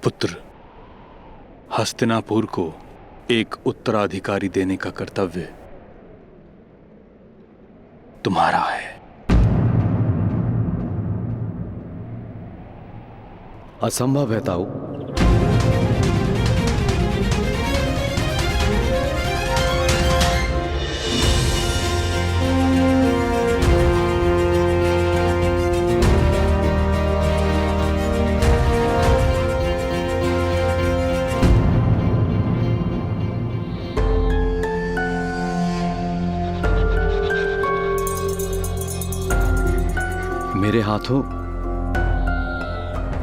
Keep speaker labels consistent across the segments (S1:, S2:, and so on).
S1: पुत्र, हस्तिनापुर को एक उत्तराधिकारी देने का कर्तव्य तुम्हारा है।
S2: असंभव है ताऊ। मेरे हाथों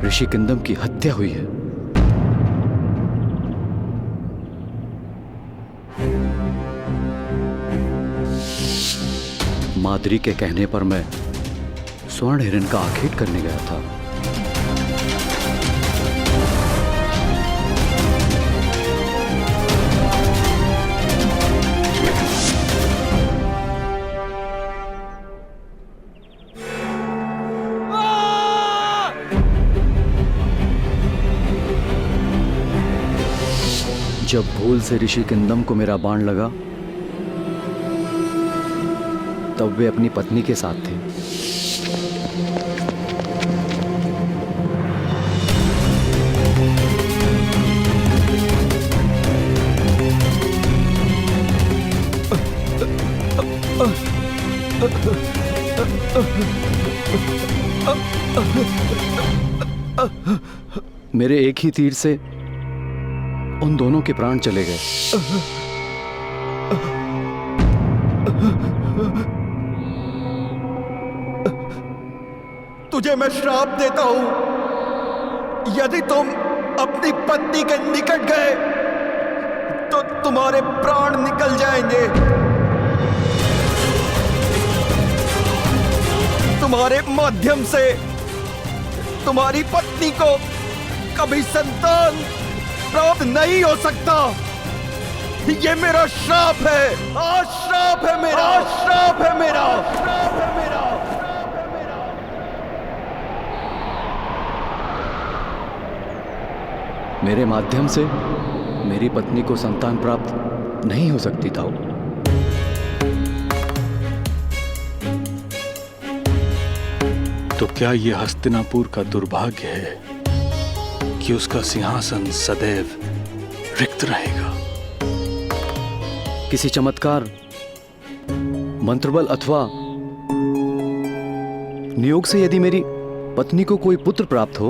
S2: ऋषि किंदम की हत्या हुई है। माद्री के कहने पर मैं स्वर्ण हिरण का आखेट करने गया था। जब भूल से ऋषि किंदम को मेरा बाण लगा तब वे अपनी पत्नी के साथ थे। मेरे एक ही तीर से उन दोनों के प्राण चले गए।
S3: तुझे मैं श्राप देता हूं, यदि तुम अपनी पत्नी के निकट गए तो तुम्हारे प्राण निकल जाएंगे। तुम्हारे माध्यम से तुम्हारी पत्नी को कभी संतान प्राप्त नहीं हो सकता। ये मेरा श्राप है। आज श्राप है मेरा। श्राप है मेरा। श्राप है मेरा।
S2: मेरे माध्यम से मेरी पत्नी को संतान प्राप्त नहीं हो सकती ताऊ।
S1: तो क्या यह हस्तिनापुर का दुर्भाग्य है कि उसका सिंहासन सदैव रिक्त रहेगा?
S2: किसी चमत्कार, मंत्रबल अथवा नियोग से यदि मेरी पत्नी को कोई पुत्र प्राप्त हो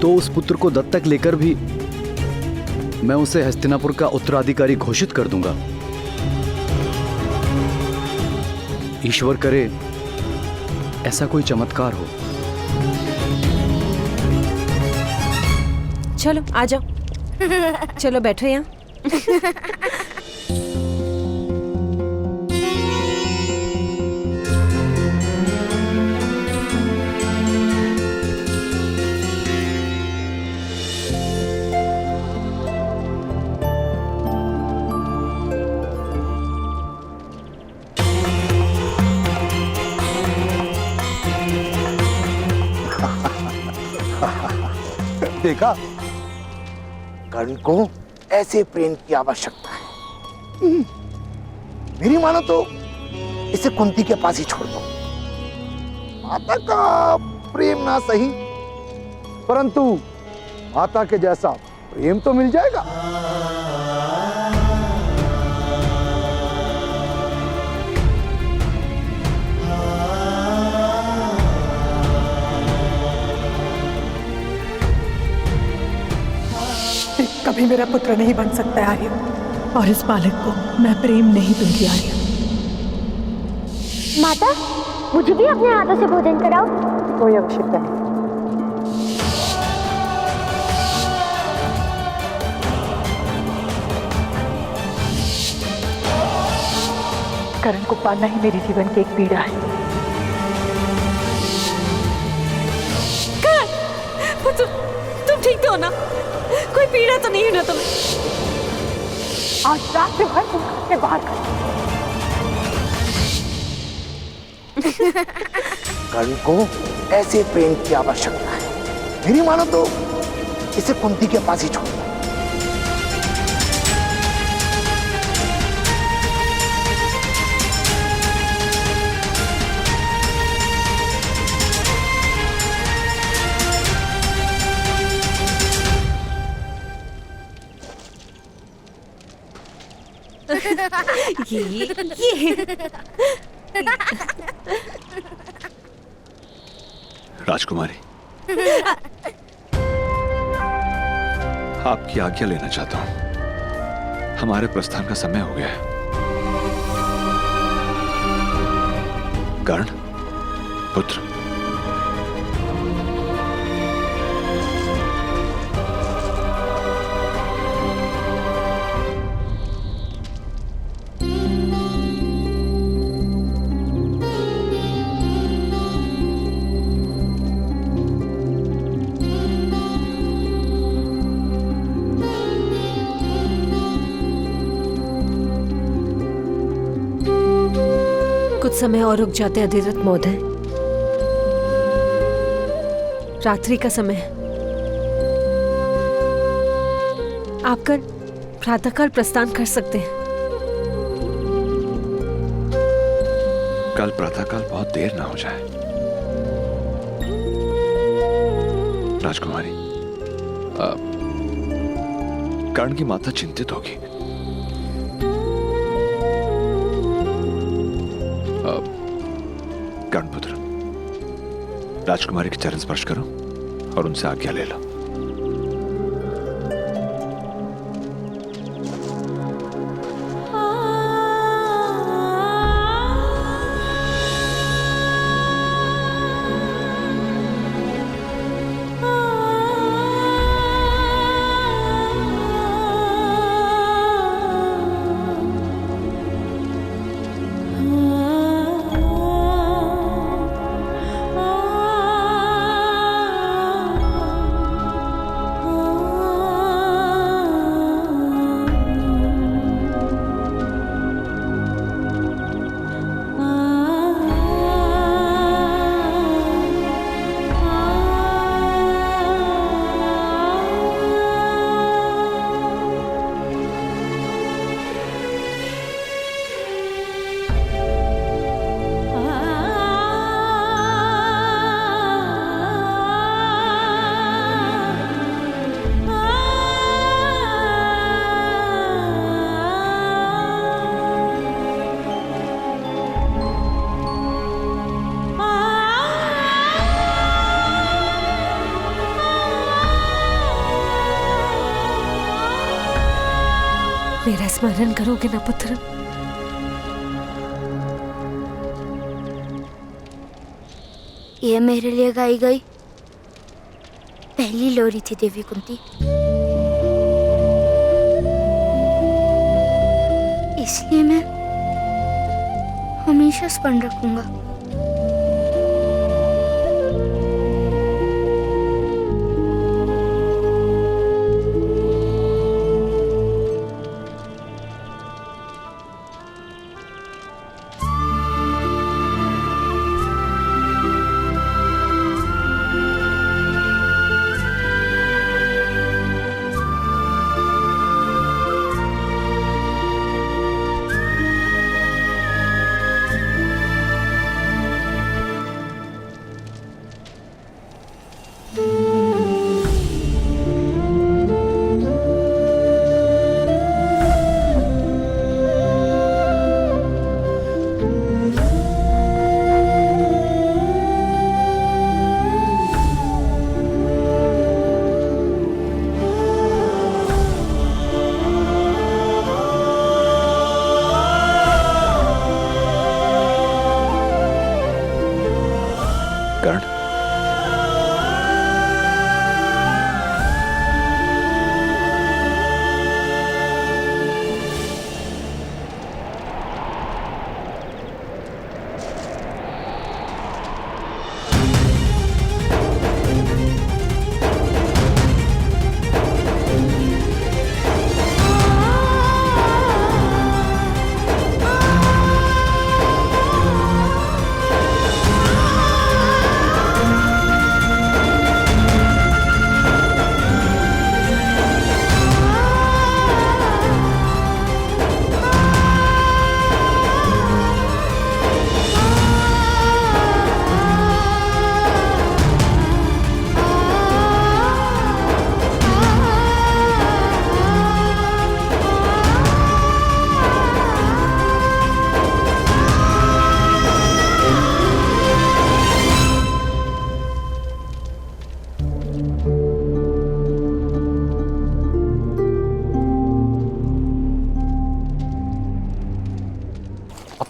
S2: तो उस पुत्र को दत्तक लेकर भी मैं उसे हस्तिनापुर का उत्तराधिकारी घोषित कर दूंगा। ईश्वर करे ऐसा कोई चमत्कार हो।
S4: चलो आ जाओ। चलो बैठो यहाँ।
S5: देखा, कर्ण को ऐसे प्रेम की आवश्यकता है। मेरी मानो तो इसे कुंती के पास ही छोड़ दो। माता का प्रेम ना सही, परंतु माता के जैसा प्रेम तो मिल जाएगा।
S6: कभी मेरा पुत्र नहीं बन सकता आर्य, और इस बालक को मैं प्रेम नहीं दूंगी आर्य।
S7: माता, मुझे भी अपने हाथों से भोजन कराओ।
S6: कोई आवश्यकता नहीं। कर्ण को पालना ही मेरे जीवन की एक पीड़ा है।
S4: तुम ठीक तो हो ना? कोई पीड़ा तो नहीं है ना तुम्हें?
S6: आज रात भर तुम घर से बाहर कर।
S5: कर्ण को ऐसे प्रेम की आवश्यकता है। मेरी मानो तो इसे कुंती के पास ही छोड़ दो।
S4: ये
S1: राजकुमारी, आपकी आज्ञा लेना चाहता हूं। हमारे प्रस्थान का समय हो गया है। कर्ण पुत्र,
S4: कुछ समय और रुक जाते अधिरथ महोदय। रात्रि का समय है। आप कर प्रातःकाल प्रस्थान कर सकते हैं।
S1: कल प्रातःकाल बहुत देर ना हो जाए। राजकुमारी, कर्ण की माता चिंतित होगी। कर्णपुत्र, राजकुमारी के चरण स्पर्श करो और उनसे आज्ञा ले लो।
S4: मेरा स्मरण करोगे ना पुत्र?
S7: ये मेरे लिए गाई गई पहली लोरी थी देवी कुंती। इसलिए मैं हमेशा स्मरण रखूंगा।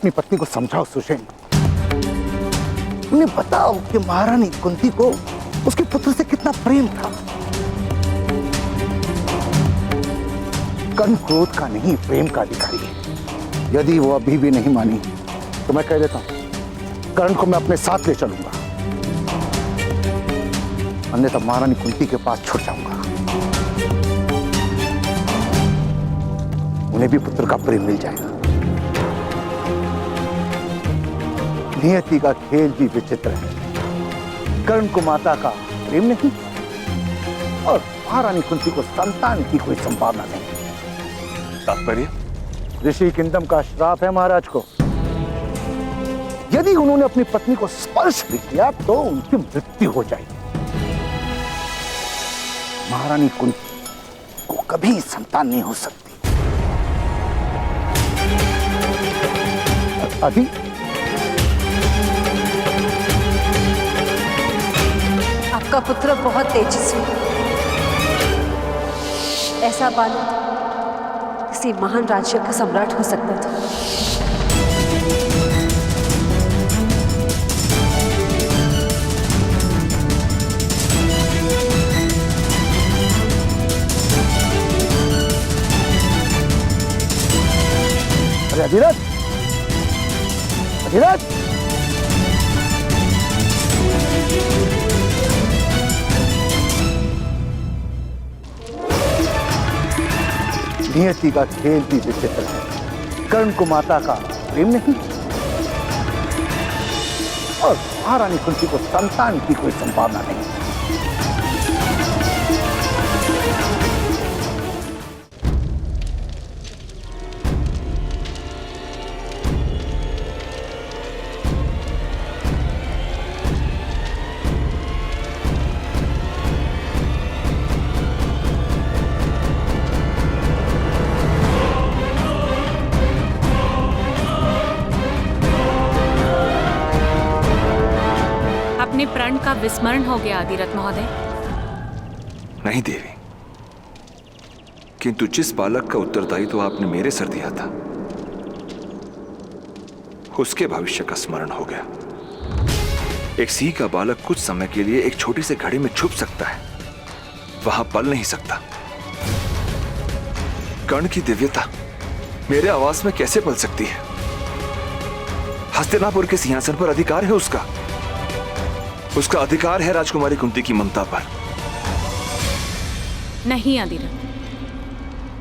S5: अपनी पत्नी को समझाओ सुषेण। उन्हें बताओ कि महारानी कुंती को उसके पुत्र से कितना प्रेम था। कर्ण क्रोध का नहीं, प्रेम का अधिकारी है। यदि वो अभी भी नहीं मानी तो मैं कह देता हूं कर्ण को मैं अपने साथ ले चलूंगा, अन्यथा महारानी कुंती के पास छुट जाऊंगा। उन्हें भी पुत्र का प्रेम मिल जाएगा। नियति का खेल भी विचित्र है। कर्ण को माता का प्रेम नहीं और महारानी कुंती को संतान की कोई संभावना नहीं।
S1: तात्पर्य?
S5: ऋषि किंदम का श्राप है महाराज को। यदि उन्होंने अपनी पत्नी को स्पर्श भी किया तो उनकी मृत्यु हो जाएगी। महारानी कुंती को कभी संतान नहीं हो सकती। अभी
S4: आपका पुत्र बहुत तेजस्वी है। ऐसा बालक किसी महान राज्य का सम्राट हो सकता था।
S5: अरे अधिरथ, अधिरथ! नियति का खेल भी विचित्र है। कर्ण को माता का प्रेम नहीं और महारानी कुंती को संतान की कोई संभावना नहीं।
S8: अपने प्रण का विस्मरण हो गया अधिरथ महोदय।
S1: नहीं देवी, किंतु जिस बालक का उत्तरदायित्व तो आपने मेरे सर दिया था उसके भविष्य का स्मरण हो गया। एक सी का बालक कुछ समय के लिए एक छोटी सी घड़ी में छुप सकता है, वहां पल नहीं सकता। कर्ण की दिव्यता मेरे आवास में कैसे पल सकती है? हस्तिनापुर के सिंहासन पर अधिकार है उसका। उसका अधिकार है राजकुमारी कुंती की ममता पर।
S8: नहीं अधिरथ,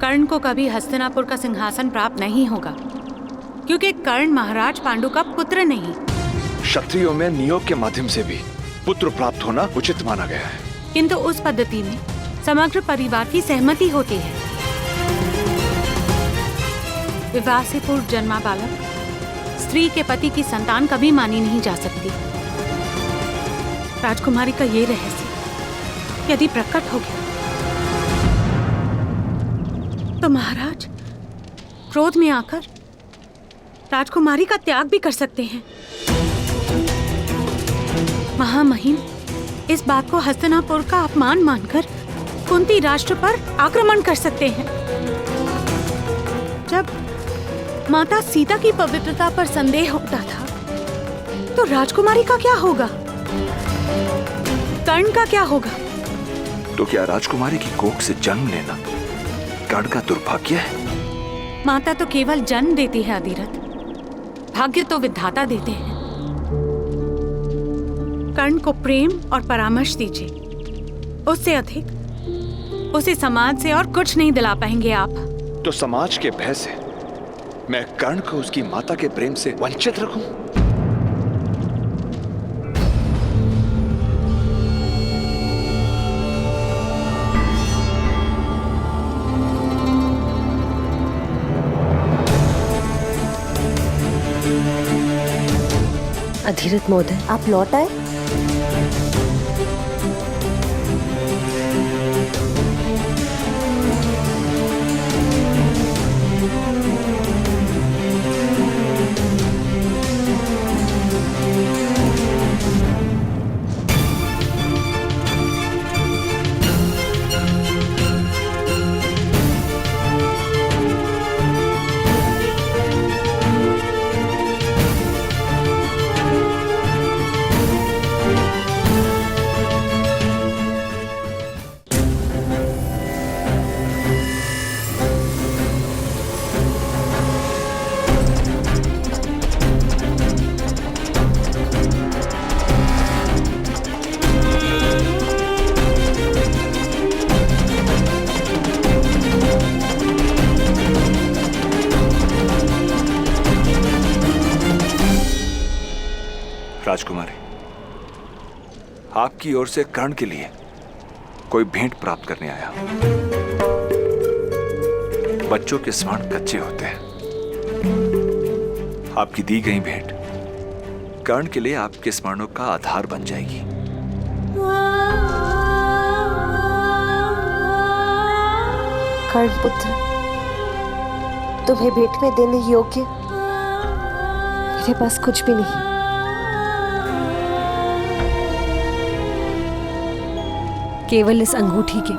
S8: कर्ण को कभी हस्तिनापुर का सिंहासन प्राप्त नहीं होगा, क्योंकि कर्ण महाराज पांडु का पुत्र नहीं।
S1: क्षत्रियों में नियोग के माध्यम से भी पुत्र प्राप्त होना उचित माना गया है,
S8: किंतु उस पद्धति में समग्र परिवार की सहमति होती है। विवाह से पूर्व जन्मा बालक स्त्री के पति की संतान कभी मानी नहीं जा सकती। राजकुमारी का ये रहस्य यदि प्रकट हो गया तो महाराज क्रोध में आकर राजकुमारी का त्याग भी कर सकते हैं। महामहिम इस बात को हस्तिनापुर का अपमान मानकर कुंती राष्ट्र पर आक्रमण कर सकते हैं। जब माता सीता की पवित्रता पर संदेह होता था तो राजकुमारी का क्या होगा? कर्ण का क्या होगा?
S1: तो क्या राजकुमारी की कोख से जन्म लेना कर्ण का दुर्भाग्य है?
S8: माता तो केवल जन्म देती है अधिरथ, भाग्य तो विधाता देते हैं। कर्ण को प्रेम और परामर्श दीजिए, उससे अधिक उसे समाज से और कुछ नहीं दिला पाएंगे आप।
S1: तो समाज के भय से मैं कर्ण को उसकी माता के प्रेम से वंचित रखूं?
S4: अधिरथ महोदय, आप लौट आए?
S1: आपकी ओर से कर्ण के लिए कोई भेंट प्राप्त करने आया हूं। बच्चों के स्वर्ण कच्चे होते हैं। आपकी दी गई भेंट कर्ण के लिए आपके स्मरणों का आधार बन जाएगी।
S4: कर्ण पुत्र, तुम्हें भेंट में देने योग्य मेरे पास कुछ भी नहीं। केवल इस अंगूठी के।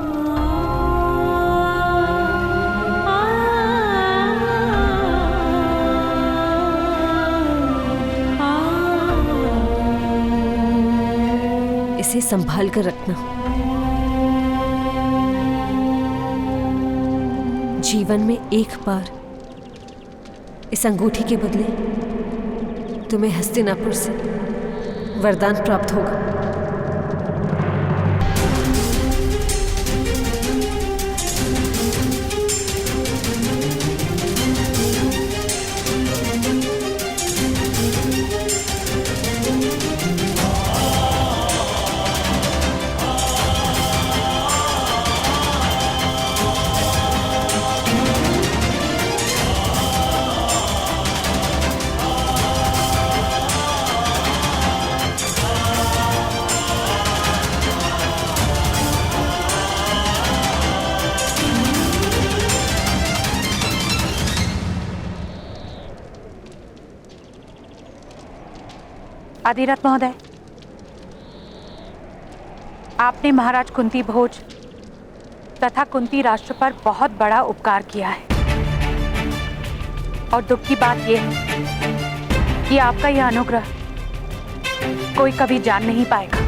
S4: इसे संभाल कर रखना। जीवन में एक बार इस अंगूठी के बदले तुम्हें हस्तिनापुर से वरदान प्राप्त होगा।
S8: आदिरथ महोदय, आपने महाराज कुंती भोज तथा कुंती राष्ट्र पर बहुत बड़ा उपकार किया है और दुख की बात यह है कि आपका यह अनुग्रह कोई कभी जान नहीं पाएगा।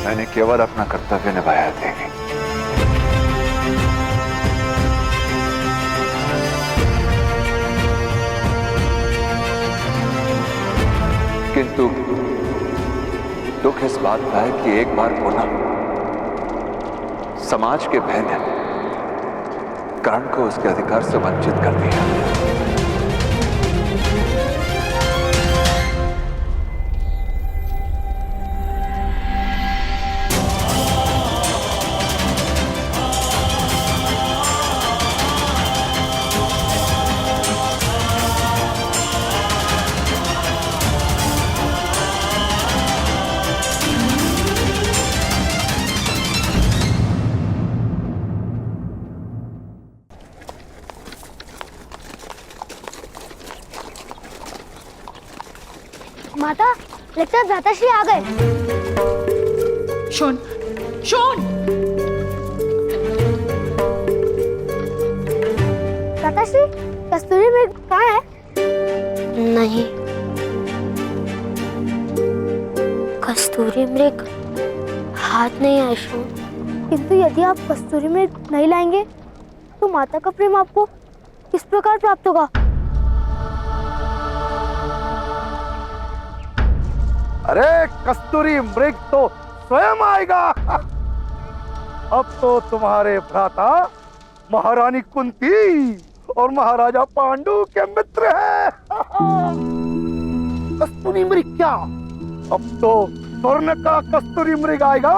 S1: मैंने केवल अपना कर्तव्य निभाया देवी। किंतु दुख इस बात का है कि एक बार पुनः समाज के भय ने कर्ण को उसके अधिकार से वंचित कर दिया।
S7: माता, लगता है भ्राताश्री आ गए।
S6: Shown, shown!
S7: भ्राताश्री, कस्तूरी मृग कहाँ है? नहीं, कस्तूरी मृग हाथ नहीं आए शोन। किंतु यदि आप कस्तूरी मृग नहीं लाएंगे तो माता का प्रेम आपको किस प्रकार प्राप्त होगा?
S5: अरे कस्तूरी मृग तो स्वयं आएगा। अब तो तुम्हारे भ्राता महारानी कुंती और महाराजा पांडु के मित्र हैं। कस्तूरी मृग क्या, अब तो स्वर्ण का कस्तूरी मृग आएगा।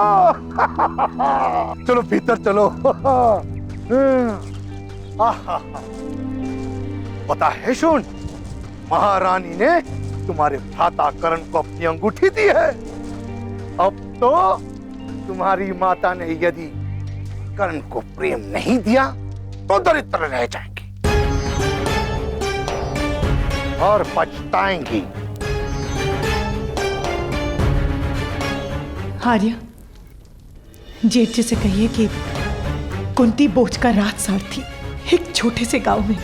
S5: चलो भीतर चलो। पता है सुन, महारानी ने तुम्हारे भ्राता कर्ण को अपनी अंगूठी दी है। अब तो तुम्हारी माता ने यदि कर्ण को प्रेम नहीं दिया तो दरिद्र रह जाएंगी और पछताएंगी।
S6: आर्य, जेठ जी से कहिए कि कुंती बोझ का राजसारथी एक छोटे से गांव में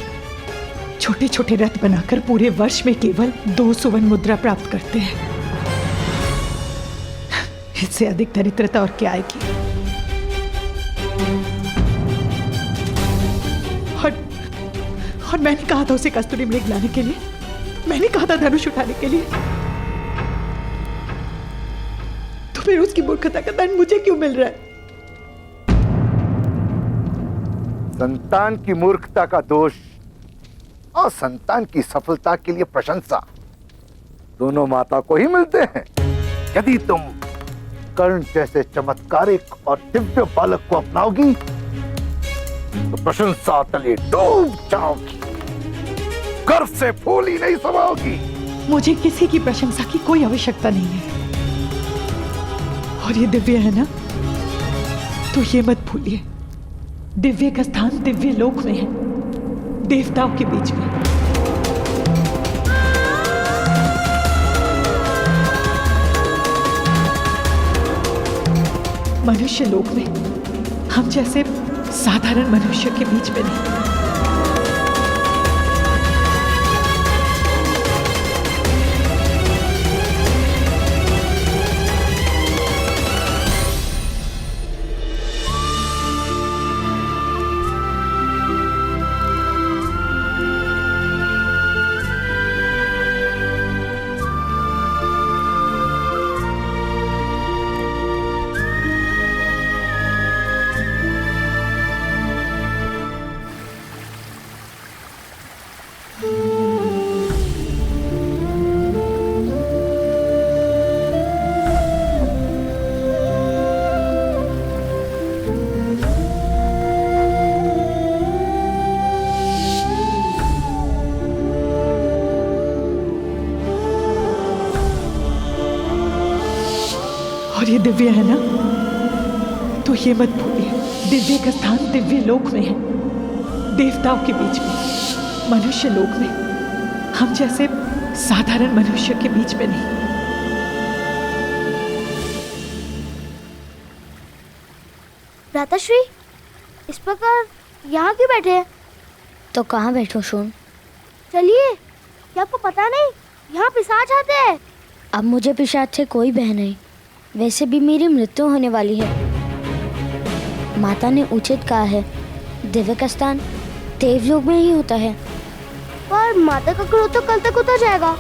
S6: छोटे छोटे रथ बनाकर पूरे वर्ष में केवल 2 सुवर्ण मुद्रा प्राप्त करते हैं। इससे अधिक दरिद्रता और क्या आएगी? और मैंने कहा था उसे कस्तूरी मृग लाने के लिए, मैंने कहा था धनुष उठाने के लिए, तो फिर उसकी मूर्खता का दंड मुझे क्यों मिल रहा है?
S5: संतान की मूर्खता का दोष और संतान की सफलता के लिए प्रशंसा दोनों माता को ही मिलते हैं। यदि तुम कर्ण जैसे चमत्कारिक और दिव्य बालक को अपनाओगी तो प्रशंसा तले डूब जाओगी, गर्व से फूल ही नहीं समाओगी।
S6: मुझे किसी की प्रशंसा की कोई आवश्यकता नहीं है। और ये दिव्य है ना, तो ये मत भूलिए, दिव्य का स्थान दिव्य लोक में है, देवताओं के बीच में। मनुष्य लोक में हम जैसे साधारण मनुष्य के बीच में नहीं। और ये दिव्य है ना, तो ये मत भूलिए, दिव्य का स्थान दिव्य लोक में है, देवताओं के बीच में। मनुष्य लोक में हम जैसे साधारण मनुष्य के बीच में नहीं।
S7: भ्राताश्री, इस प्रकार यहाँ क्यों बैठे हैं? तो कहाँ बैठो शोन? चलिए, क्या आपको पता नहीं यहाँ पिशाच आते हैं? अब मुझे पिशाच से कोई भय नहीं, वैसे भी मेरी मृत्यु होने वाली है। माता ने उचित कहा है, दिव्य का स्थान देवलोक में ही होता है। पर माता का क्रोध तो कल तक उतर जाएगा।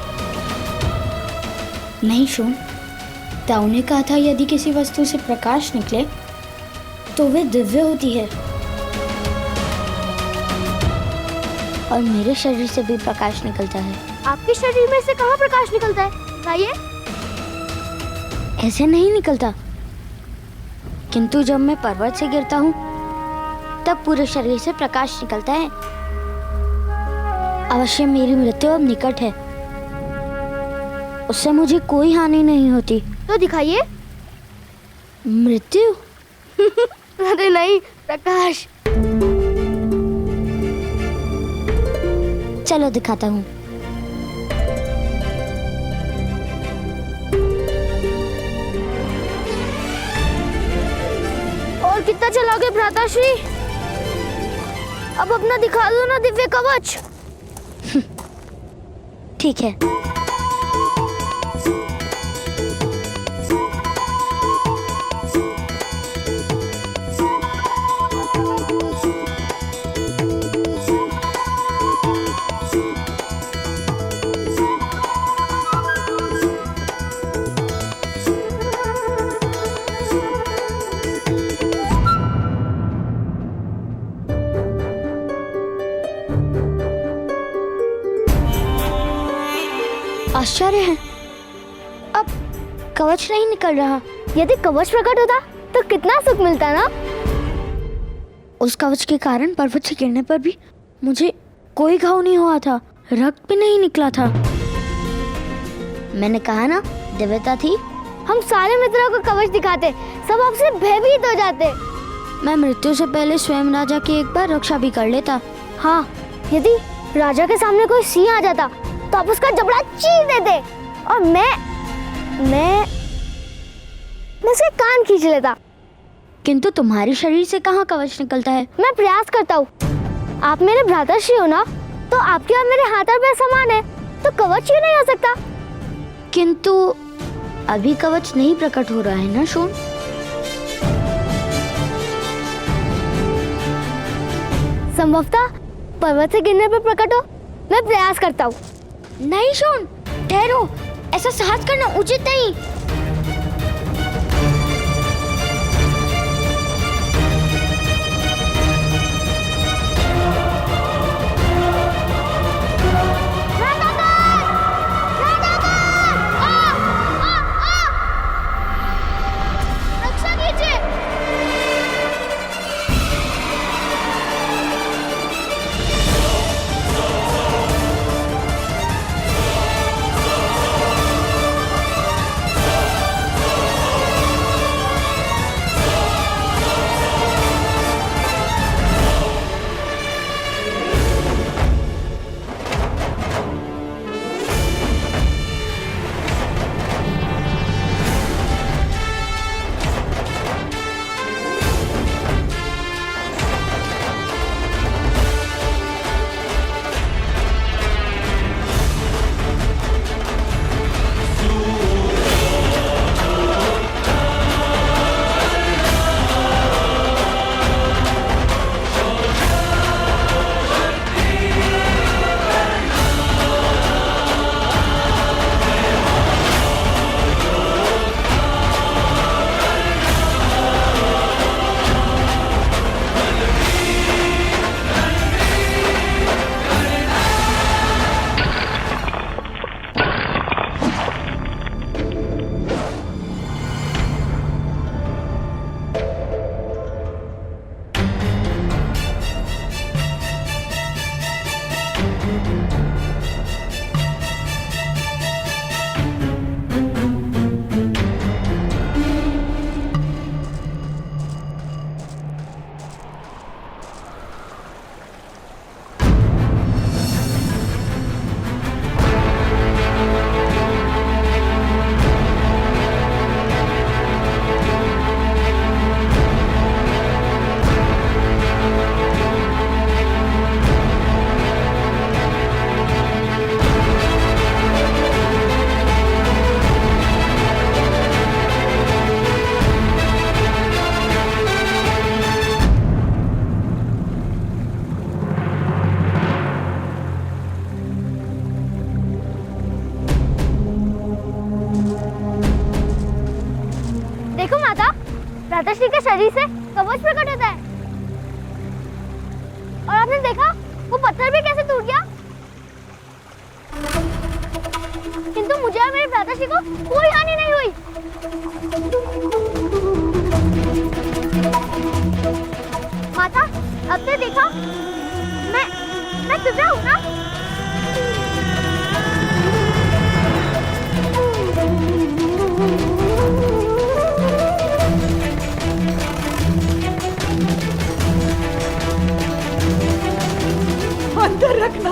S7: नहीं शोन, ताऊ ने कहा था यदि किसी वस्तु से प्रकाश निकले तो वे दिव्य होती है। और मेरे शरीर से भी प्रकाश निकलता है। आपके शरीर में से कहाँ प्रकाश निकलता है? बताइए। ऐसे नहीं निकलता, किंतु जब मैं पर्वत से गिरता हूँ तब पूरे शरीर से प्रकाश निकलता है। अवश्य मेरी मृत्यु अब निकट है, उससे मुझे कोई हानि नहीं होती। तो दिखाइए। मृत्यु? अरे नहीं, प्रकाश। चलो दिखाता हूँ। और कितना चलाओगे भ्राताश्री? अब अपना दिखा दो ना दिव्य कवच। ठीक है। आश्चर्य है, अब कवच नहीं निकल रहा। यदि कवच प्रकट होता तो कितना सुख मिलता ना। उस कवच के कारण पर्वत से गिरने पर भी मुझे कोई घाव नहीं हुआ था, रक्त भी नहीं निकला था। मैंने कहा ना, दिव्यता थी। हम सारे मित्रों को कवच दिखाते, सब आपसे भयभीत हो जाते। मैं मृत्यु से पहले स्वयं राजा की एक बार रक्षा भी कर लेता। हाँ, यदि राजा के सामने कोई सिंह आ जाता तो आप उसका जबड़ा चीर देते और मैं उसके कान खींच लेता। किंतु तुम्हारे शरीर से कहाँ कवच निकलता है? मैं प्रयास करता हूँ। आप मेरे भ्राताश्री हो ना, तो आपके और मेरे हाथ और पैर समान है, तो कवच क्यों नहीं हो सकता? किंतु अभी कवच नहीं प्रकट हो रहा है ना शोन? संभवतः पर्वत से गिरने पर प्रकट हो। मैं प्रयास करता हूँ। नहीं शोन, ठहरो, ऐसा साहस करना उचित नहीं। भ्राताश्री के शरीर से कवच प्रकट होता है। और आपने देखा वो पत्थर भी कैसे टूट गया। किंतु मुझे और मेरे भ्राताश्री को कोई हानि नहीं हुई। माता, अब तो देखा मैं दिव्या हूँ ना।
S6: अंदर रखना,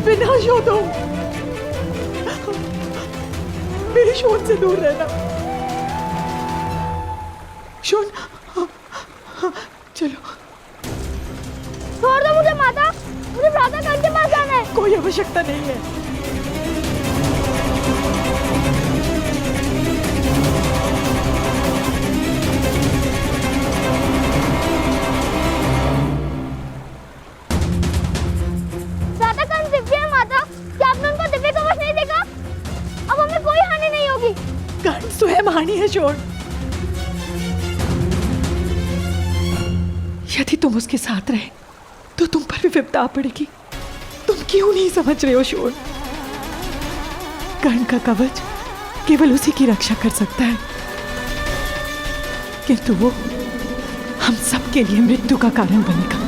S6: विनाश हो दो, मेरे शोन से दूर रहना। शोन, चलो।
S7: छोड़ दो मुझे माता, मुझे भ्राता कर्ण के पास जाना है।
S6: कोई आवश्यकता नहीं है।
S7: भ्राता कर्ण दिव्य है माता, क्या आपने उनको दिव्य कवच नहीं देखा? अब हमें कोई हानि नहीं होगी।
S6: कर्ण स्वयं हानि है शोन। यदि तुम उसके साथ रहे तो तुम पर भी विपदा आ पड़ेगी। तुम क्यों नहीं समझ रहे हो शोन? कर्ण का कवच केवल उसी की रक्षा कर सकता है, किंतु वो हम सबके लिए मृत्यु का कारण बनेगा।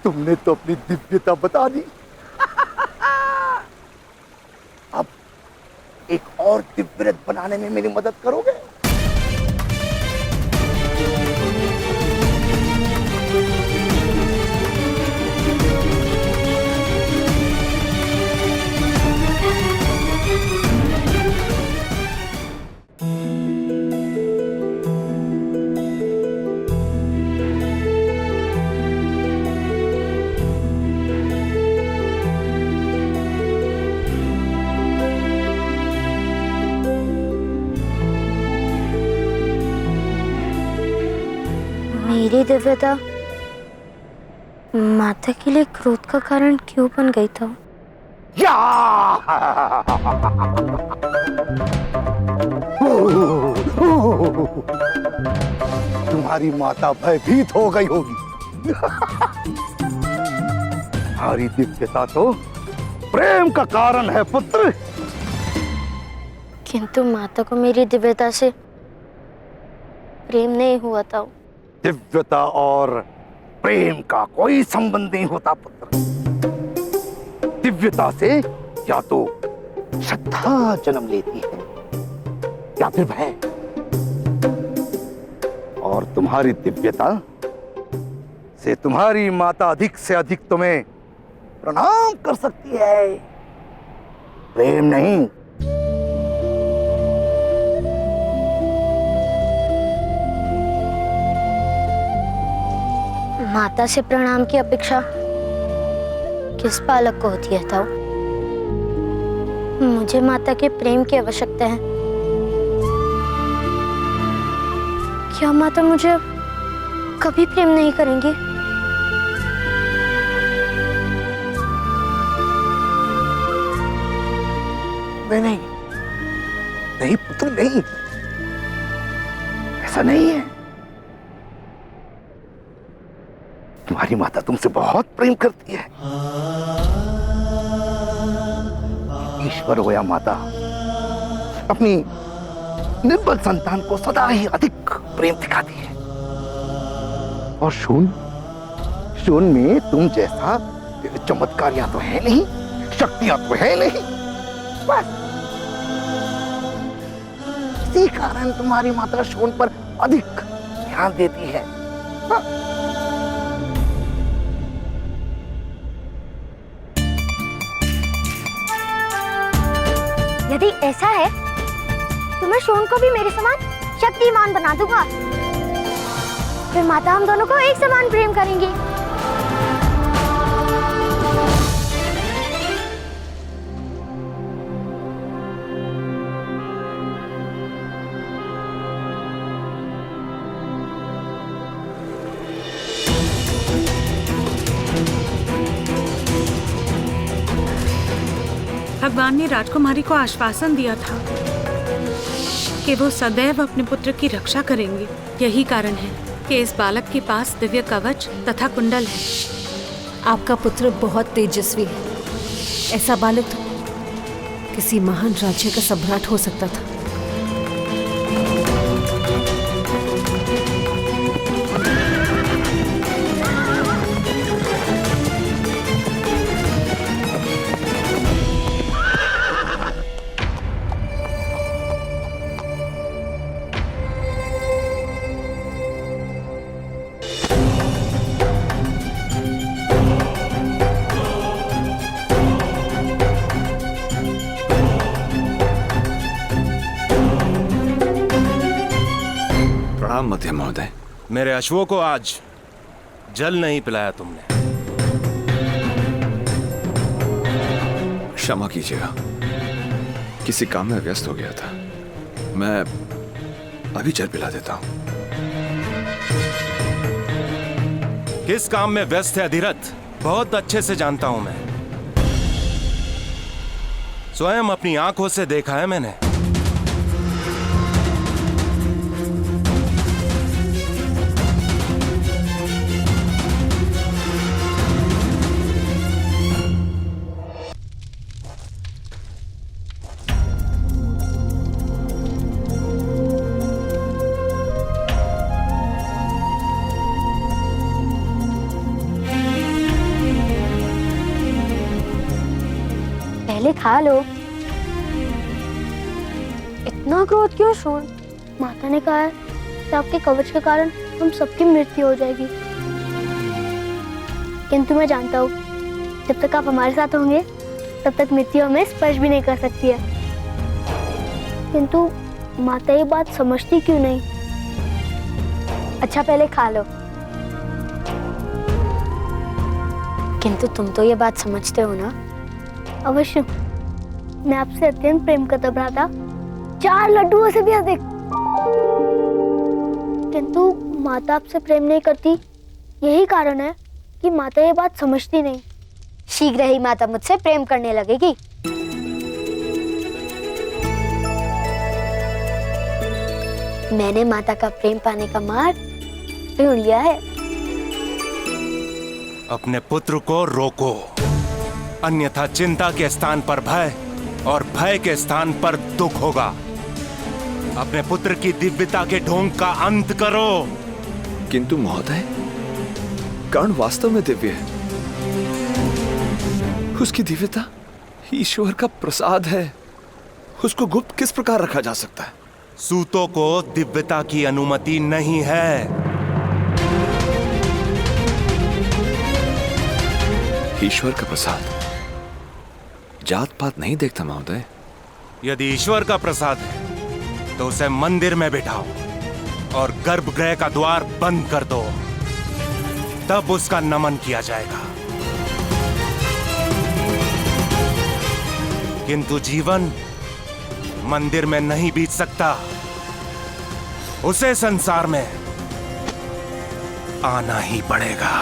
S5: तुमने तो अपनी दिव्यता बता दी। अब एक और दिव्य रथ बनाने में मेरी मदद करोगे?
S7: मेरी दिव्यता माता के लिए क्रोध का कारण क्यों बन गई था?
S5: या! तुम्हारी माता भयभीत हो गई होगी। तुम्हारी दिव्यता तो प्रेम का कारण है पुत्र।
S7: किंतु माता को मेरी दिव्यता से प्रेम नहीं हुआ था।
S5: दिव्यता और प्रेम का कोई संबंध नहीं होता पुत्र। दिव्यता से या तो श्रद्धा जन्म लेती है या फिर भय। और तुम्हारी दिव्यता से तुम्हारी माता अधिक से अधिक तुम्हें प्रणाम कर सकती है, प्रेम नहीं।
S7: माता से प्रणाम की अपेक्षा किस बालक को होती है ताऊ? मुझे माता के प्रेम की आवश्यकता है। क्या माता मुझे कभी प्रेम नहीं करेंगी?
S5: नहीं, नहीं पुत्र नहीं, ऐसा नहीं है। तुम्हारी माता तुमसे बहुत प्रेम करती है। ईश्वर हो या माता, अपनी निर्बल संतान को सदा ही अधिक प्रेम दिखाती है। और शून में तुम जैसा चमत्कारियां तो है नहीं, शक्तियां तो है नहीं, बस इसी कारण तुम्हारी माता शून पर अधिक ध्यान देती है। हाँ।
S7: यदि ऐसा है तो मैं शोन को भी मेरे समान शक्तिमान बना दूंगा। फिर माता हम दोनों को एक समान प्रेम करेंगी।
S8: भगवान ने राजकुमारी को आश्वासन दिया था कि वो सदैव अपने पुत्र की रक्षा करेंगे। यही कारण है कि इस बालक के पास दिव्य कवच तथा कुंडल है।
S4: आपका पुत्र बहुत तेजस्वी है। ऐसा बालक तो किसी महान राज्य का सम्राट हो सकता था।
S1: प्रणाम मध्यम महोदय।
S9: मेरे अश्वों को आज जल नहीं पिलाया तुमने।
S1: क्षमा कीजिएगा, किसी काम में व्यस्त हो गया था। मैं अभी जल पिला देता हूं।
S9: किस काम में व्यस्त है अधिरथ, बहुत अच्छे से जानता हूं मैं। स्वयं अपनी आंखों से देखा है मैंने।
S7: पहले खा लो। इतना क्रोध क्यों शोन? माता ने कहा है कि आपके कवच के कारण हम सबकी मृत्यु हो जाएगी। किंतु मैं जानता हूँ जब तक आप हमारे साथ होंगे तब तक मृत्यु हमें स्पर्श भी नहीं कर सकती है। किंतु माता ये बात समझती क्यों नहीं? अच्छा पहले खा लो। किंतु तुम तो ये बात समझते हो ना? अवश्य, मैं आपसे अत्यंत प्रेम करता भ्राता, 4 लड्डुओं से भी अधिक। किंतु माता आपसे प्रेम नहीं करती, यही कारण है कि माता ये बात समझती नहीं। शीघ्र ही माता मुझसे प्रेम करने लगेगी। मैंने माता का प्रेम पाने का मार्ग ढूंढ लिया है।
S9: अपने पुत्र को रोको, अन्यथा चिंता के स्थान पर भय और भय के स्थान पर दुख होगा। अपने पुत्र की दिव्यता के ढोंग का अंत करो।
S1: किंतु महोदय, कर्ण वास्तव में दिव्य है। उसकी दिव्यता ईश्वर का प्रसाद है। उसको गुप्त किस प्रकार रखा जा सकता है?
S9: सूतों को दिव्यता की अनुमति नहीं है।
S1: ईश्वर का प्रसाद जात पात नहीं देखता महोदय।
S9: यदि ईश्वर का प्रसाद है तो उसे मंदिर में बिठाओ और गर्भगृह का द्वार बंद कर दो, तब उसका नमन किया जाएगा। किंतु जीवन मंदिर में नहीं बीत सकता, उसे संसार में आना ही पड़ेगा।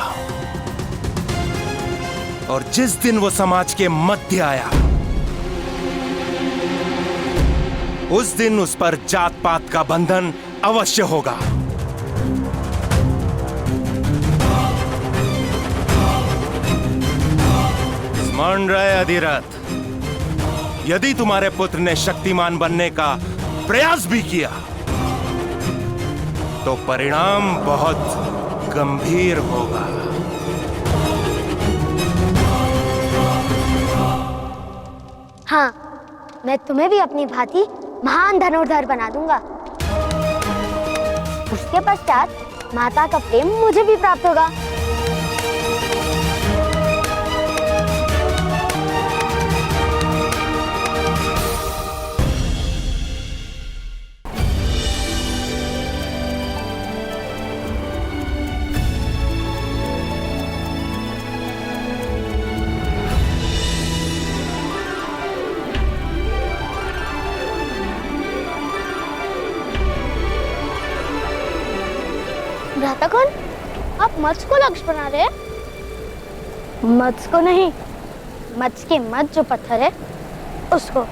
S9: और जिस दिन वो समाज के मध्य आया, उस दिन उस पर जात पात का बंधन अवश्य होगा। स्मरण रहे अधिरथ, यदि तुम्हारे पुत्र ने शक्तिमान बनने का प्रयास भी किया तो परिणाम बहुत गंभीर होगा।
S7: हाँ, मैं तुम्हें भी अपनी भांति महान धनुर्धर बना दूंगा। उसके पश्चात माता का प्रेम मुझे भी प्राप्त होगा। भ्राता कौन? आप मत्स्य को लक्ष्य बना रहे हैं? मत्स्य को नहीं, मत्स्य के मत जो पत्थर है उसको।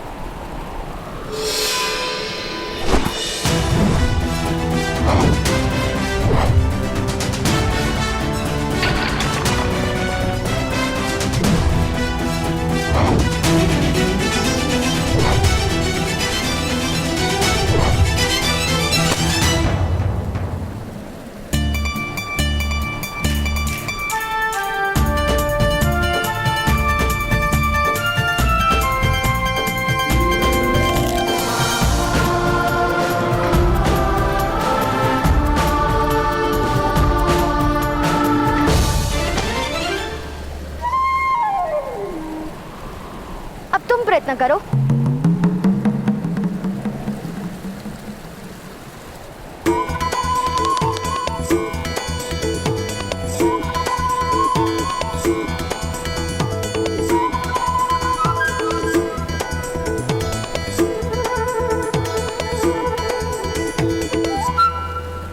S7: अब तुम प्रयत्न करो।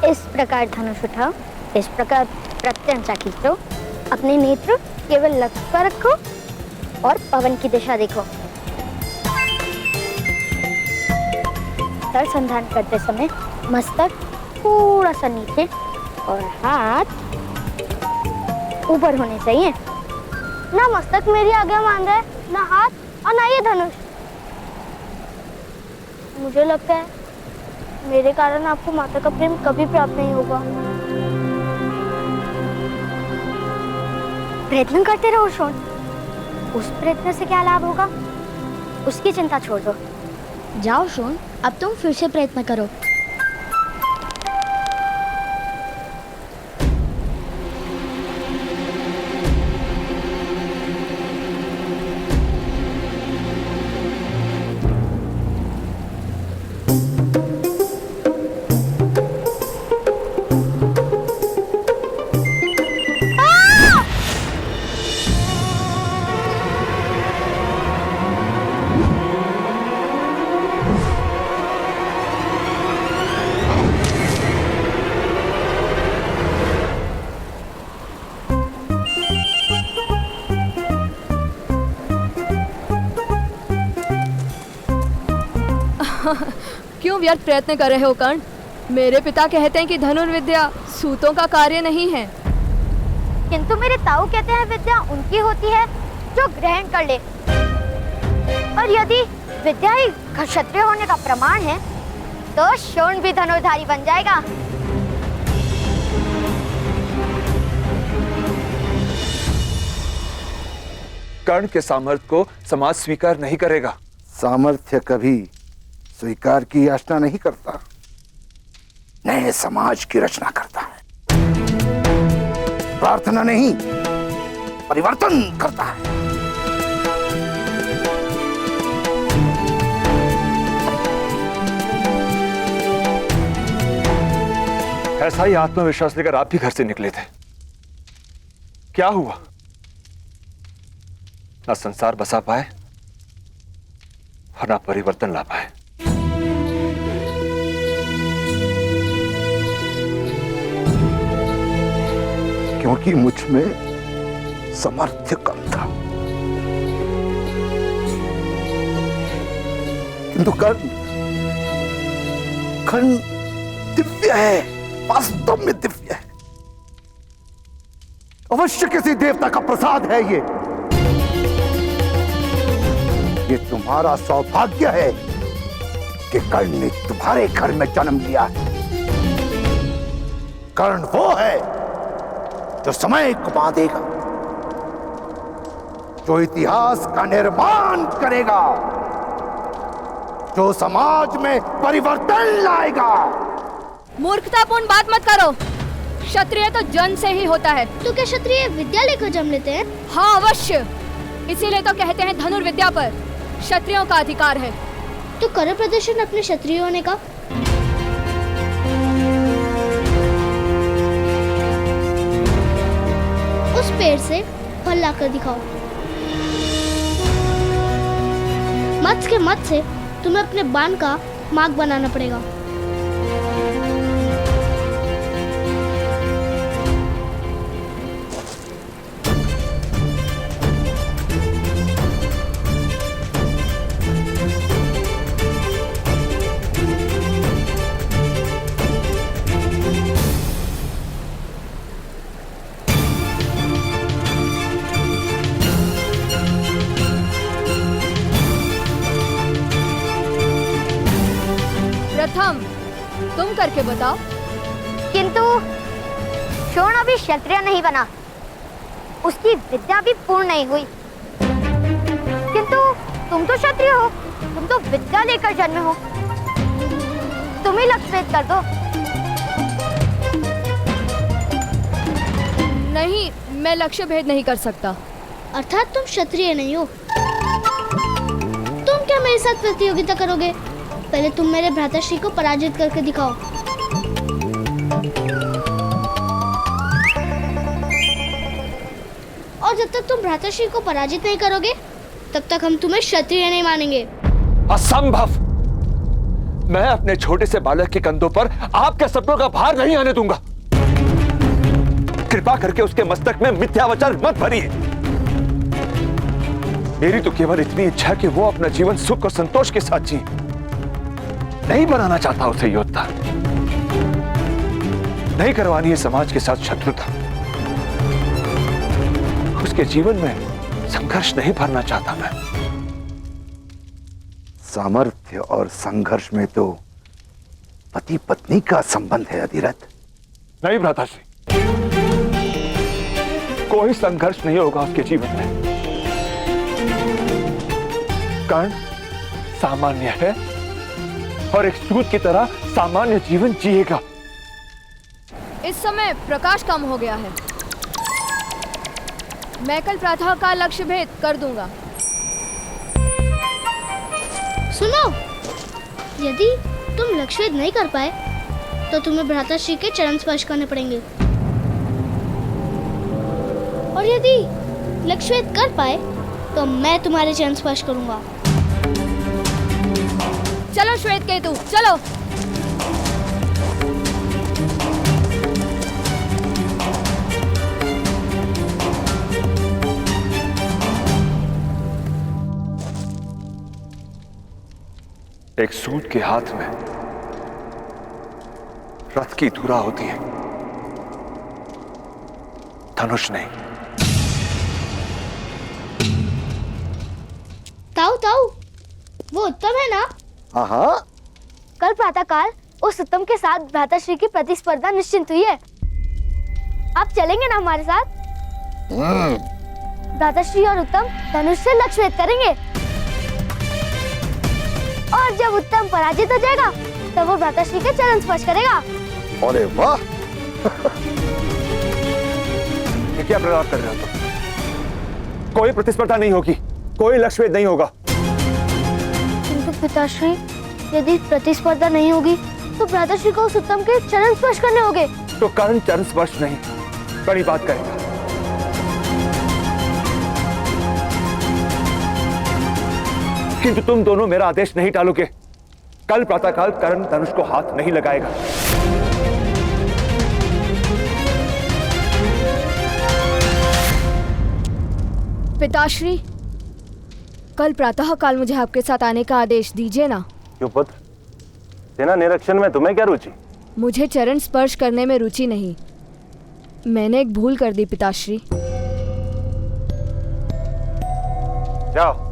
S7: इस प्रकार धनुष उठाओ, इस प्रकार प्रत्यंचा खींचो, अपने नेत्र केवल लक्ष्य पर रखो और पवन की दिशा देखो। तल संधान करते समय मस्तक थोड़ा सा नीचे और हाथ ऊपर होने चाहिए। ना मस्तक मेरी आज्ञा मान रहा है, ना हाथ और ना ये धनुष। मुझे लगता है मेरे कारण आपको माता का प्रेम कभी प्राप्त नहीं होगा। प्रयत्न करते रहो शोन। उस प्रयत्न से क्या लाभ होगा उसकी चिंता छोड़ दो। जाओ शोन, अब तुम फिर से प्रयत्न करो।
S10: क्यों व्यर्थ प्रयत्न कर रहे हो कर्ण? मेरे पिता कहते हैं कि धनुर्विद्या सूतों का कार्य नहीं है।
S7: किंतु मेरे ताऊ कहते हैं विद्या उनकी होती है जो ग्रहण कर ले। और यदि विद्या ही क्षत्रिय होने का प्रमाण है तो शोण भी धनुर्धारी बन जाएगा।
S1: कर्ण के सामर्थ्य को समाज स्वीकार नहीं करेगा।
S5: सामर्थ्य कभी स्वीकार की याचना नहीं करता, नए समाज की रचना करता है। प्रार्थना नहीं, परिवर्तन करता है।
S1: ऐसा ही आत्मविश्वास लेकर आप भी घर से निकले थे। क्या हुआ? ना संसार बसा पाए और ना परिवर्तन ला पाए।
S5: क्योंकि मुझ में सामर्थ्य कम था। किंतु कर्ण दिव्य है, वास्तव में दिव्य है। अवश्य किसी देवता का प्रसाद है ये तुम्हारा सौभाग्य है कि कर्ण ने तुम्हारे घर में जन्म लिया है। कर्ण वो है जो समय को बांधेगा, जो इतिहास का निर्माण करेगा, जो समाज में परिवर्तन लाएगा।
S10: मूर्खतापूर्ण बात मत करो। क्षत्रिय तो जन्म से ही होता है।
S7: तो क्या क्षत्रिय विद्या लेकर जन्म लेते हैं?
S10: हाँ अवश्य, इसीलिए तो कहते हैं धनुर्विद्या पर क्षत्रियों का अधिकार है।
S7: तो करो प्रदर्शन अपने क्षत्रिय होने का। उस पेड़ से फल लाकर दिखाओ। मत्स्य के मत से तुम्हें अपने बाण का मार्ग बनाना पड़ेगा।
S10: प्रथम तुम करके बताओ।
S7: किंतु शोण अभी क्षत्रिय नहीं बना, उसकी विद्या भी पूर्ण नहीं हुई। किंतु तुम तो क्षत्रिय हो, तुम तो विद्या लेकर जन्मे हो, तुम ही लक्ष्यभेद कर दो।
S10: नहीं, मैं लक्ष्य भेद नहीं कर सकता।
S7: अर्थात तुम क्षत्रिय नहीं हो। तुम क्या मेरे साथ प्रतियोगिता करोगे? पहले तुम मेरे भ्राताश्री को पराजित करके दिखाओ। और जब तक तुम भ्राताश्री को पराजित नहीं करोगे, तब तक हम तुम्हें क्षत्रिय नहीं मानेंगे।
S1: असंभव! मैं अपने छोटे से बालक के कंधों पर आपके सपनों का भार नहीं आने दूंगा। कृपा करके उसके मस्तक में मिथ्या वचन मत भरिए। मेरी तो केवल इतनी इच्छा है कि वो अपना जीवन सुख और संतोष के साथ जी। नहीं बनाना चाहता उसे योद्धा, नहीं करवानी है समाज के साथ शत्रुता, उसके जीवन में संघर्ष नहीं भरना चाहता मैं।
S5: सामर्थ्य और संघर्ष में तो पति पत्नी का संबंध है अधिरथ।
S1: नहीं भ्राताश्री, कोई संघर्ष नहीं होगा उसके जीवन में। कर्ण सामान्य है और एक सूत की तरह सामान्य जीवन जिएगा।
S10: इस समय प्रकाश कम हो गया है, मैं कल प्रातः का लक्ष्य भेद कर दूंगा।
S7: सुनो, यदि तुम लक्ष्य भेद नहीं कर पाए तो तुम्हें भ्राताश्री के चरण स्पर्श करने पड़ेंगे, और यदि लक्ष्य भेद कर पाए तो मैं तुम्हारे चरण स्पर्श करूंगा।
S10: चलो श्वेत केतु, चलो।
S1: एक सूत के हाथ में रथ की धुरा होती है, धनुष नहीं।
S7: ताऊ ताऊ, वो उत्तम है ना?
S5: हाँ।
S7: कल प्रातःकाल उस उत्तम के साथ भ्राताश्री की प्रतिस्पर्धा निश्चित हुई है। आप चलेंगे ना हमारे साथ? भ्राताश्री और उत्तम धनुष से लक्ष्य भेद करेंगे, और जब उत्तम पराजित हो जाएगा तब वो भ्राताश्री के चरण स्पर्श करेगा।
S5: अरे वाह!
S1: ये क्या प्रलाप कर रहे हो तुम? कोई प्रतिस्पर्धा नहीं होगी, कोई लक्ष्य भेद नहीं होगा।
S7: किंतु पिताश्री, यदि प्रतिस्पर्धा नहीं होगी तो भ्राताश्री को उस उत्तम के चरण स्पर्श करने होंगे।
S1: तो कर्ण चरण स्पर्श नहीं, बड़ी बात करेगा। किंतु तुम दोनों मेरा आदेश नहीं टालोगे। कल प्रातःकाल कर्ण धनुष को हाथ नहीं लगाएगा।
S10: पिताश्री, कल प्रातः काल मुझे आपके साथ आने का आदेश दीजिए ना।
S9: क्यों पुत्र, सेना निरीक्षण में तुम्हें क्या रुचि?
S10: मुझे चरण स्पर्श करने में रुचि नहीं। मैंने एक भूल कर दी पिताश्री।
S9: जाओ।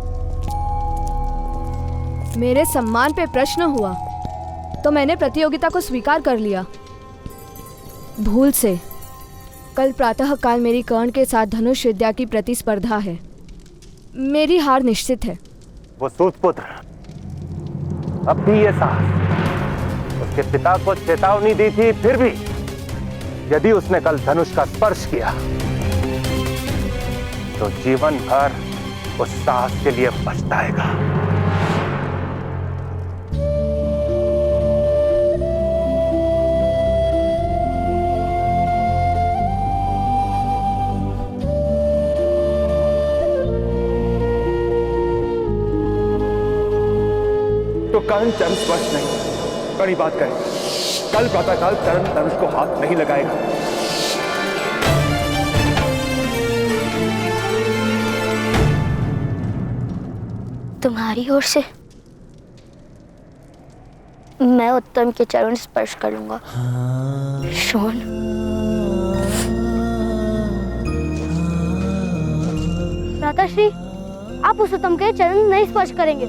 S10: मेरे सम्मान पे प्रश्न हुआ तो मैंने प्रतियोगिता को स्वीकार कर लिया। भूल से कल प्रातः काल मेरी कर्ण के साथ धनुष विद्या की प्रतिस्पर्धा है। मेरी हार निश्चित है।
S9: वो सूतपुत्र अब भी ये साहस उसके पिता को चेतावनी दी थी, फिर भी यदि उसने कल धनुष का स्पर्श किया तो जीवन भर उस साहस के लिए पछताएगा।
S1: तो कर्ण चरण स्पर्श नहीं, बड़ी बात करें। कल प्रातःकाल कर्ण धनुष को हाथ नहीं लगाएगा।
S7: तुम्हारी ओर से मैं उत्तम के चरण स्पर्श करूंगा। शोण, भ्राताश्री, आप उस उत्तम के चरण नहीं स्पर्श करेंगे।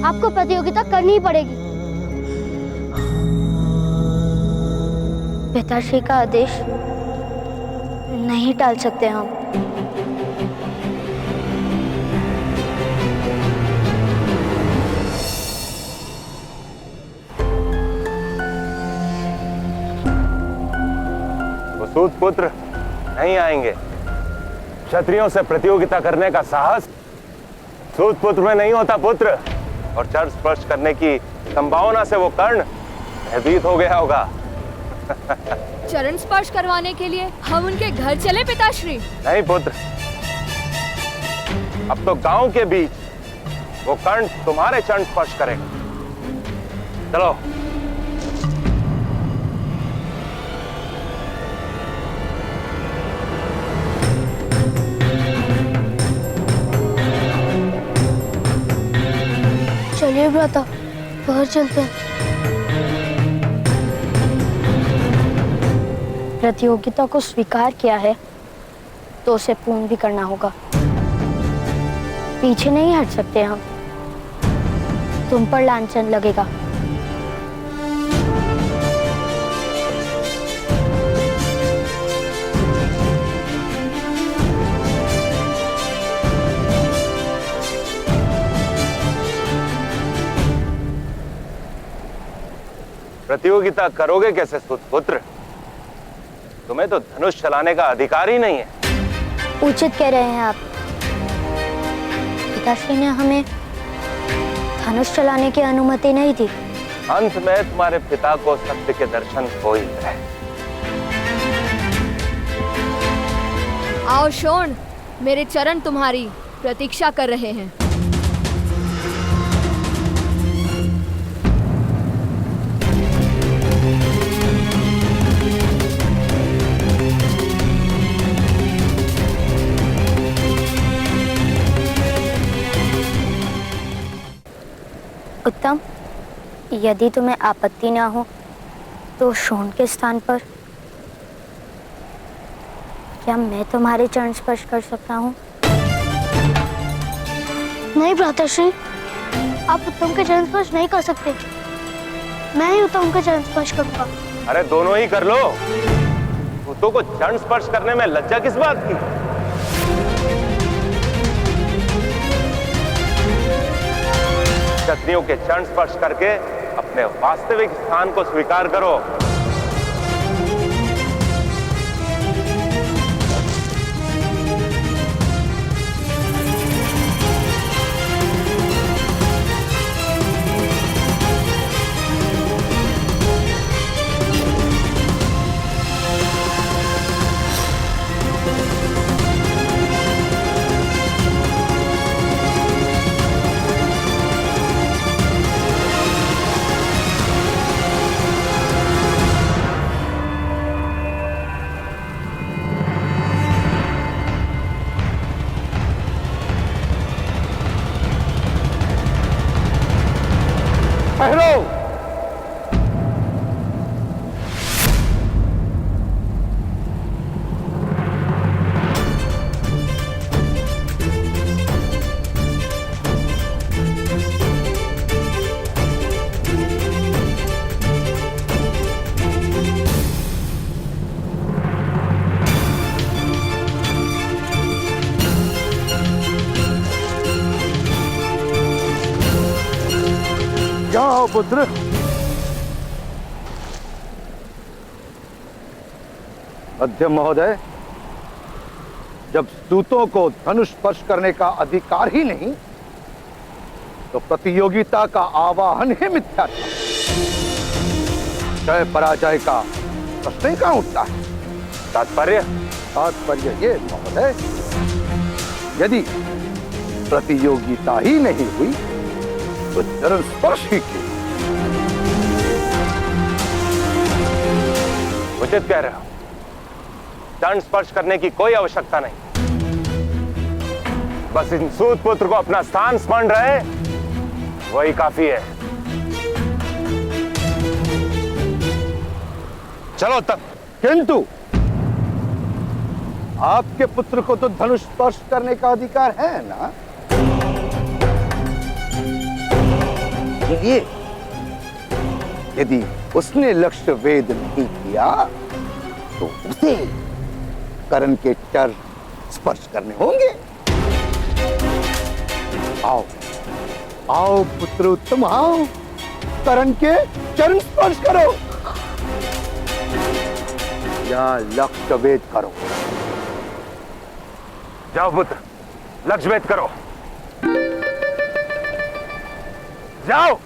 S7: आपको प्रतियोगिता करनी ही पड़ेगी। पिताश्री का आदेश नहीं टाल सकते हम।
S9: सूत पुत्र नहीं आएंगे। क्षत्रियों से प्रतियोगिता करने का साहस सूत पुत्र में नहीं होता पुत्र। और चरण स्पर्श करने की संभावना से वो कर्ण भयभीत हो गया होगा।
S10: चरण स्पर्श करवाने के लिए हम उनके घर चले पिताश्री?
S9: नहीं पुत्र, अब तो गांव के बीच वो कर्ण तुम्हारे चरण स्पर्श करेगा। चलो।
S7: चलिए भ्राता, बाहर चलते हैं। प्रतियोगिता को स्वीकार किया है तो उसे पूर्ण भी करना होगा। पीछे नहीं हट सकते हम। तुम पर लांछन लगेगा।
S9: प्रतियोगिता करोगे कैसे पुत्र? तुम्हें तो धनुष चलाने का अधिकार ही नहीं है।
S7: उचित कह रहे हैं आप। पिताश्री ने हमें धनुष चलाने की अनुमति नहीं दी।
S9: अंत में तुम्हारे पिता को सत्य के दर्शन हो ही गए।
S10: आओ शोण, मेरे चरण तुम्हारी प्रतीक्षा कर रहे हैं।
S7: उत्तम, यदि तुम्हें आपत्ति ना हो तो शोण के स्थान पर क्या मैं तुम्हारे चरण स्पर्श कर सकता हूँ? नहीं भ्राताश्री, आप उत्तम के चरण स्पर्श नहीं कर सकते। मैं ही उत्तम के चरण स्पर्श करूंगा।
S9: अरे दोनों ही कर लो। भूतों को चरण स्पर्श करने में लज्जा किस बात की? क्षत्रियों के चरण स्पर्श करके अपने वास्तविक स्थान को स्वीकार करो।
S5: जाओ पुत्र। मध्यम महोदय, जब सूतों को धनुष स्पर्श करने का अधिकार ही नहीं तो प्रतियोगिता का आवाहन ही मिथ्या था। जय पराजय का प्रश्न ही कहां उठता है? तात्पर्य ये महोदय, यदि प्रतियोगिता ही नहीं हुई तो चरण स्पर्श ही क्यों?
S9: उचित कह रहे हो। चरण स्पर्श करने की कोई आवश्यकता नहीं। बस इन सूत पुत्र को अपना स्थान स्मरण रहे, वही काफी है। चलो तक।
S5: किंतु आपके पुत्र को तो धनुष स्पर्श करने का अधिकार है ना? नहीं लिए। यदि उसने लक्ष्य वेद नहीं किया तो उसे कर्ण के चर स्पर्श करने होंगे। आओ आओ पुत्र उत्तम, आओ कर्ण के चरण स्पर्श करो या लक्ष्य वेद करो।
S9: जाओ पुत्र, लक्ष्य भेद करो। जाओ।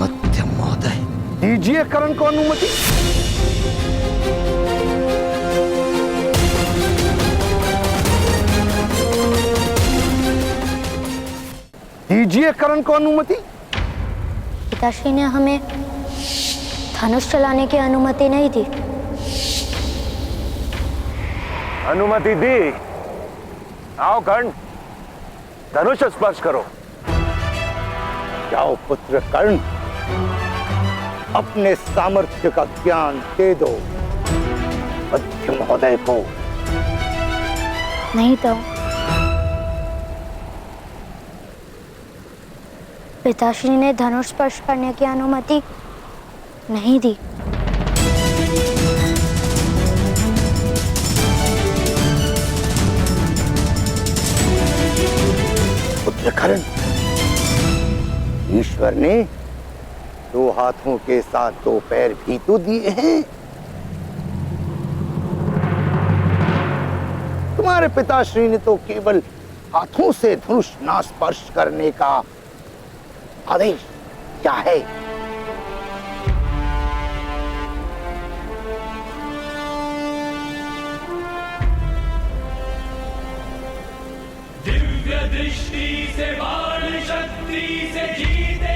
S5: मध्यम महोदय, दीजिए कर्ण को अनुमति। दीजिए कर्ण को अनुमति।
S7: पिताश्री ने हमें धनुष चलाने की अनुमति नहीं दी।
S9: अनुमति दी। आओ कर्ण, धनुष स्पर्श करो।
S5: जाओ पुत्र कर्ण, अपने सामर्थ्य का ज्ञान दे दो मध्य महोदय को।
S7: नहीं तो पिताश्री ने धनुष स्पर्श करने की अनुमति नहीं दी।
S5: पुत्र कर्ण, ईश्वर ने 2 हाथों के साथ 2 पैर भी तो दिए हैं। तुम्हारे पिताश्री ने तो केवल हाथों से धनुष ना स्पर्श करने का आदेश क्या है।
S11: दिव्य दृष्टि से बाण शक्ति से जीते